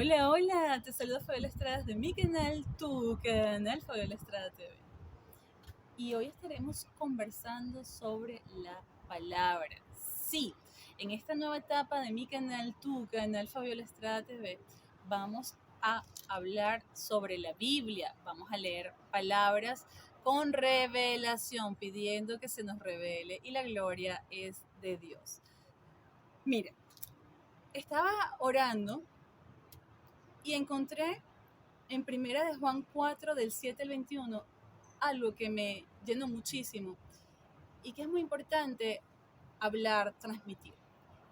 Hola, hola, te saluda Fabiola Estrada de mi canal, tu canal Fabiola Estrada TV. Y hoy estaremos conversando sobre la palabra. Sí, en esta nueva etapa de mi canal, tu canal Fabiola Estrada TV, vamos a hablar sobre la Biblia. Vamos a leer palabras con revelación, pidiendo que se nos revele y la gloria es de Dios. Mira, estaba orando y encontré en Primera de Juan 4, del 7 al 21, algo que me llenó muchísimo y que es muy importante hablar, transmitir.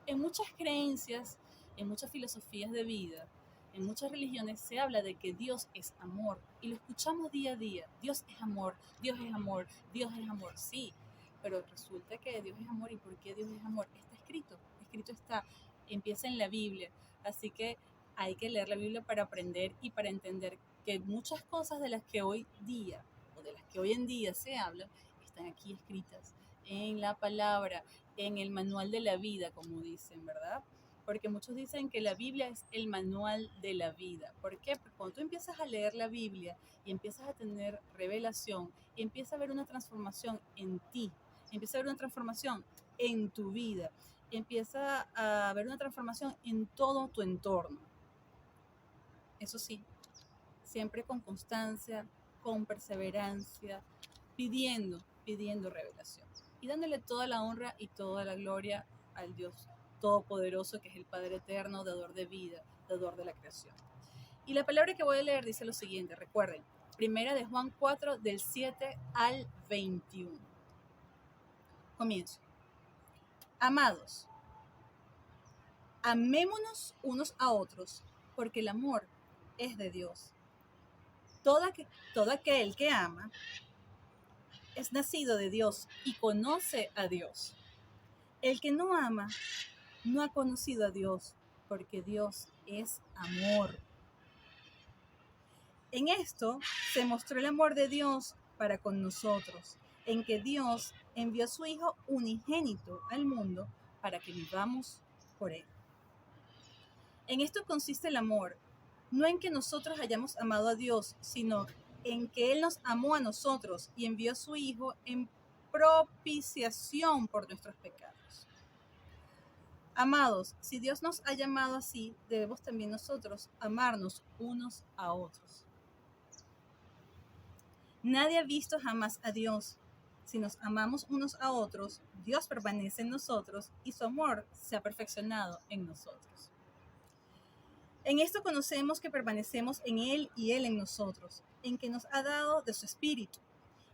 En muchas creencias, en muchas filosofías de vida, en muchas religiones se habla de que Dios es amor y lo escuchamos día a día. Dios es amor, Dios es amor, Dios es amor, sí, pero resulta que Dios es amor. ¿Y por qué Dios es amor? Está escrito está, empieza en la Biblia, así que hay que leer la Biblia para aprender y para entender que muchas cosas de las que hoy día o de las que hoy en día se habla están aquí escritas en la palabra, en el manual de la vida, como dicen, ¿verdad? Porque muchos dicen que la Biblia es el manual de la vida. ¿Por qué? Porque cuando tú empiezas a leer la Biblia y empiezas a tener revelación, y empieza a haber una transformación en ti, empieza a haber una transformación en tu vida, empieza a haber una transformación en todo tu entorno. Eso sí, siempre con constancia, con perseverancia, pidiendo revelación y dándole toda la honra y toda la gloria al Dios Todopoderoso, que es el Padre Eterno, dador de vida, dador de la creación. Y la palabra que voy a leer dice lo siguiente, recuerden, Primera de Juan 4, del 7 al 21. Comienzo. Amados, amémonos unos a otros, porque el amor es de Dios. Todo aquel que ama es nacido de Dios y conoce a Dios. El que no ama no ha conocido a Dios, porque Dios es amor. En esto se mostró el amor de Dios para con nosotros, en que Dios envió a su Hijo unigénito al mundo para que vivamos por él. En esto consiste el amor, no en que nosotros hayamos amado a Dios, sino en que Él nos amó a nosotros y envió a su Hijo en propiciación por nuestros pecados. Amados, si Dios nos ha llamado así, debemos también nosotros amarnos unos a otros. Nadie ha visto jamás a Dios. Si nos amamos unos a otros, Dios permanece en nosotros y su amor se ha perfeccionado en nosotros. En esto conocemos que permanecemos en Él y Él en nosotros, en que nos ha dado de su Espíritu.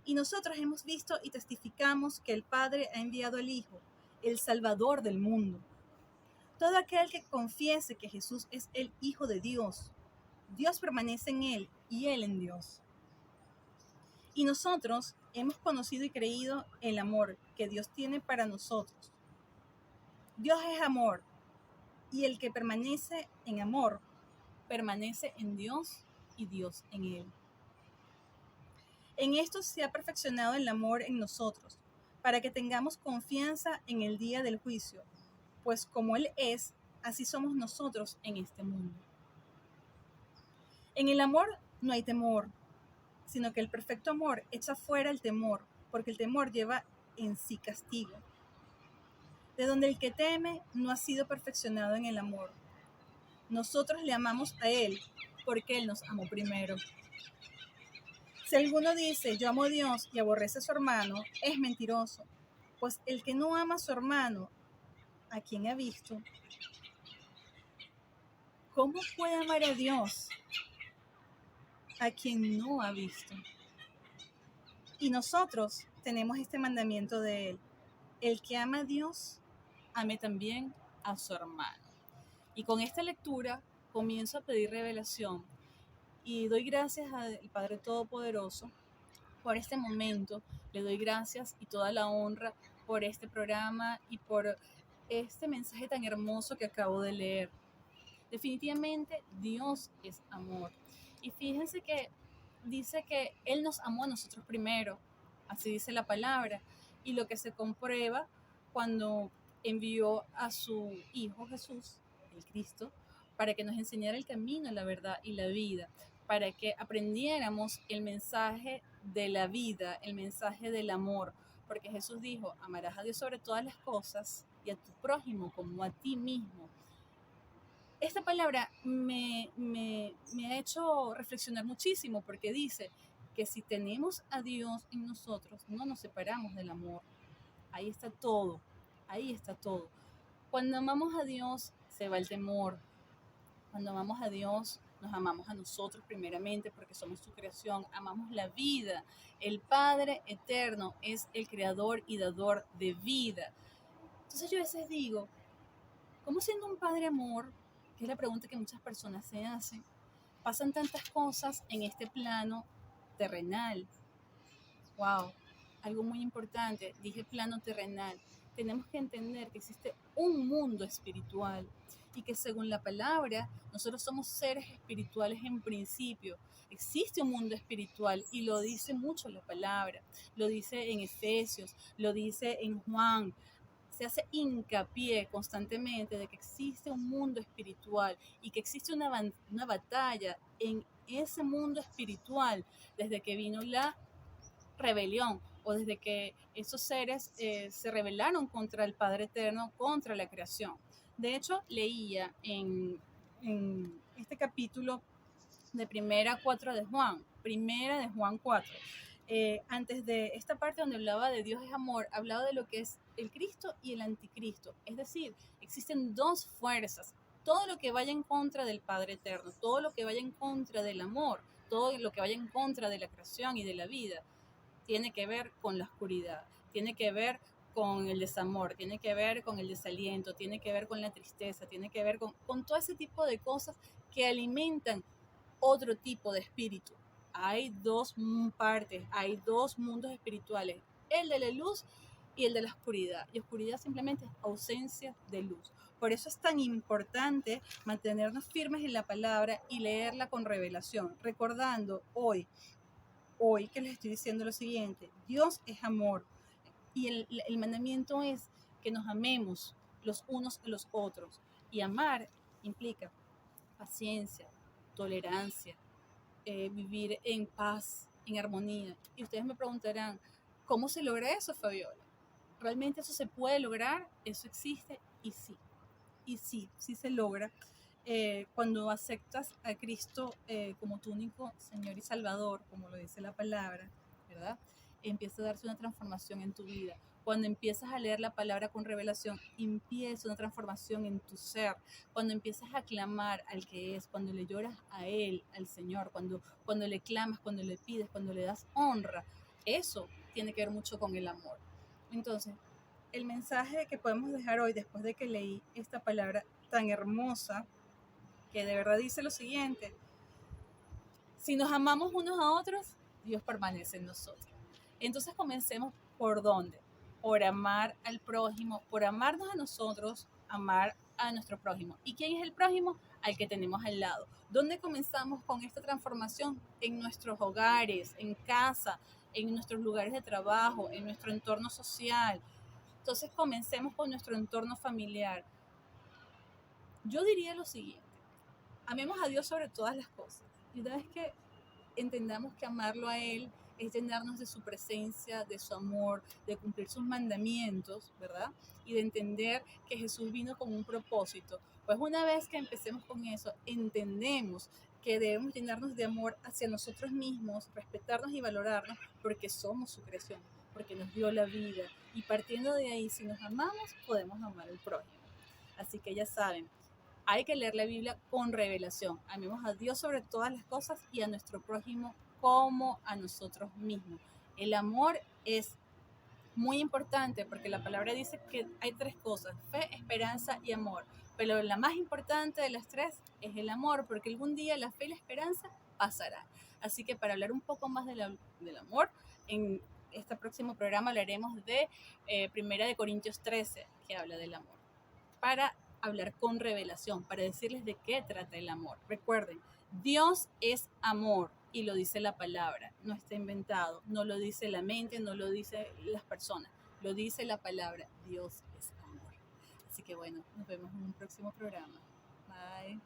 Y nosotros hemos visto y testificamos que el Padre ha enviado al Hijo, el Salvador del mundo. Todo aquel que confiese que Jesús es el Hijo de Dios, Dios permanece en Él y Él en Dios. Y nosotros hemos conocido y creído el amor que Dios tiene para nosotros. Dios es amor, y el que permanece en amor, permanece en Dios y Dios en él. En esto se ha perfeccionado el amor en nosotros, para que tengamos confianza en el día del juicio, pues como Él es, así somos nosotros en este mundo. En el amor no hay temor, sino que el perfecto amor echa fuera el temor, porque el temor lleva en sí castigo. De donde el que teme no ha sido perfeccionado en el amor. Nosotros le amamos a Él, porque Él nos amó primero. Si alguno dice, yo amo a Dios y aborrece a su hermano, es mentiroso, pues el que no ama a su hermano, a quien ha visto, ¿cómo puede amar a Dios a quien no ha visto? Y nosotros tenemos este mandamiento de Él, el que ama a Dios, ame también a su hermano. Y con esta lectura comienzo a pedir revelación y doy gracias al Padre Todopoderoso por este momento. Le doy gracias y toda la honra por este programa y por este mensaje tan hermoso que acabo de leer. Definitivamente Dios es amor. Y fíjense que dice que Él nos amó a nosotros primero. Así dice la palabra. Y lo que se comprueba cuando envió a su Hijo Jesús, el Cristo, para que nos enseñara el camino, la verdad y la vida, para que aprendiéramos el mensaje de la vida, el mensaje del amor, porque Jesús dijo, amarás a Dios sobre todas las cosas y a tu prójimo como a ti mismo. Esta palabra me ha hecho reflexionar muchísimo porque dice que si tenemos a Dios en nosotros, no nos separamos del amor. Ahí está todo, ahí está todo. Cuando amamos a Dios, se va el temor. Cuando amamos a Dios, nos amamos a nosotros primeramente porque somos su creación, amamos la vida. El Padre eterno es el creador y dador de vida. Entonces yo a veces digo, ¿cómo siendo un Padre amor, que es la pregunta que muchas personas se hacen, pasan tantas cosas en este plano terrenal? Wow, algo muy importante, dije plano terrenal. Tenemos que entender que existe un mundo espiritual y que según la palabra, nosotros somos seres espirituales en principio. Existe un mundo espiritual y lo dice mucho la palabra, lo dice en Efesios, lo dice en Juan. Se hace hincapié constantemente de que existe un mundo espiritual y que existe una batalla en ese mundo espiritual desde que vino la rebelión o desde que esos seres se rebelaron contra el Padre Eterno, contra la creación. De hecho, leía en este capítulo de primera de Juan 4, antes de esta parte donde hablaba de Dios es amor, hablaba de lo que es el Cristo y el anticristo. Es decir, existen dos fuerzas. Todo lo que vaya en contra del Padre Eterno, todo lo que vaya en contra del amor, todo lo que vaya en contra de la creación y de la vida, tiene que ver con la oscuridad, tiene que ver con el desamor, tiene que ver con el desaliento, tiene que ver con la tristeza, tiene que ver con todo ese tipo de cosas que alimentan otro tipo de espíritu. Hay dos partes, hay dos mundos espirituales, el de la luz y el de la oscuridad. Y oscuridad simplemente es ausencia de luz. Por eso es tan importante mantenernos firmes en la palabra y leerla con revelación, recordando hoy que les estoy diciendo lo siguiente: Dios es amor y el mandamiento es que nos amemos los unos a los otros. Y amar implica paciencia, tolerancia, vivir en paz, en armonía. Y ustedes me preguntarán, ¿cómo se logra eso, Fabiola? ¿Realmente eso se puede lograr? ¿Eso existe? Y sí, sí se logra. Cuando aceptas a Cristo como tu único Señor y Salvador, como lo dice la palabra, ¿verdad? Empieza a darse una transformación en tu vida. Cuando empiezas a leer la palabra con revelación, empieza una transformación en tu ser. Cuando empiezas a clamar al que es, cuando le lloras a Él, al Señor, cuando le clamas, cuando le pides, cuando le das honra, eso tiene que ver mucho con el amor. Entonces, el mensaje que podemos dejar hoy, después de que leí esta palabra tan hermosa, que de verdad dice lo siguiente: si nos amamos unos a otros, Dios permanece en nosotros. Entonces comencemos por dónde? Por amar al prójimo, por amarnos a nosotros, amar a nuestro prójimo. ¿Y quién es el prójimo? Al que tenemos al lado. ¿Dónde comenzamos con esta transformación? En nuestros hogares, en casa, en nuestros lugares de trabajo, en nuestro entorno social. Entonces comencemos con nuestro entorno familiar. Yo diría lo siguiente: amemos a Dios sobre todas las cosas. Y una vez que entendamos que amarlo a Él es llenarnos de su presencia, de su amor, de cumplir sus mandamientos, ¿verdad? Y de entender que Jesús vino con un propósito. Pues una vez que empecemos con eso, entendemos que debemos llenarnos de amor hacia nosotros mismos, respetarnos y valorarnos porque somos su creación, porque nos dio la vida. Y partiendo de ahí, si nos amamos, podemos amar al prójimo. Así que ya saben, hay que leer la Biblia con revelación. Amemos a Dios sobre todas las cosas y a nuestro prójimo como a nosotros mismos. El amor es muy importante porque la palabra dice que hay tres cosas: fe, esperanza y amor. Pero la más importante de las tres es el amor, porque algún día la fe y la esperanza pasarán. Así que para hablar un poco más del amor, en este próximo programa hablaremos de 1 de Corintios 13, que habla del amor, para hablar con revelación, para decirles de qué trata el amor. Recuerden, Dios es amor y lo dice la palabra, no está inventado, no lo dice la mente, no lo dice las personas, lo dice la palabra. Dios es amor. Así que bueno, nos vemos en un próximo programa. Bye.